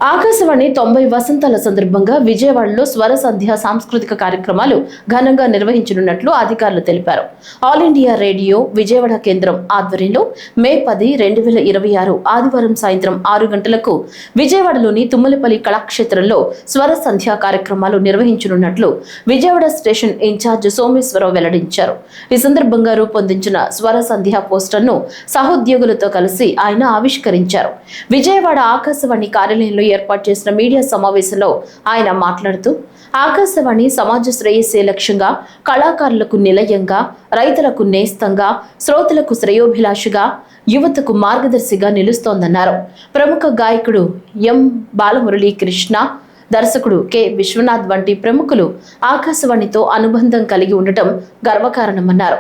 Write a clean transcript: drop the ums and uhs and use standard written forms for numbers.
ఆకాశవాణి 90 వసంతాల సందర్భంగా విజయవాడలో స్వర సంధ్య సాంస్కృతిక కార్యక్రమాలు ఘనంగా నిర్వహించనున్నట్లు అధికారులు తెలిపారు. ఆల్ ఇండియా రేడియో విజయవాడ కేంద్రం ఆధ్వర్యంలో మే 10, 2026 ఆదివారం సాయంత్రం 6 గంటలకు విజయవాడలోని తుమ్మలపల్లి కళాక్షేత్రంలో స్వర సంధ్య కార్యక్రమాలు నిర్వహించనున్నట్లు విజయవాడ స్టేషన్ ఇన్ఛార్జ్ సోమేశ్వరరావు వెల్లడించారు. ఈ సందర్భంగా రూపొందించిన స్వర సంధ్య పోస్టర్ను సహోద్యోగులతో కలిసి ఆయన ఆవిష్కరించారు. విజయవాడ ఆకాశవాణి కార్యాలయంలో ఏర్పాటు చేసిన మీడియా సమావేశంలో ఆయన మాట్లాడుతూ ఆకాశవాణి సమాజ శ్రేయస్సే లక్ష్యంగా కళాకారులకు నిలయంగా, రైతులకు నేస్తంగా, శ్రోతలకు శ్రేయోభిలాషిగా, యువతకు మార్గదర్శిగా నిలుస్తోందన్నారు. ప్రముఖ గాయకుడు ఎం బాలమురళీ కృష్ణ, దర్శకుడు కె విశ్వనాథ్ వంటి ప్రముఖులు ఆకాశవాణితో అనుబంధం కలిగి ఉండటం గర్వకారణమన్నారు.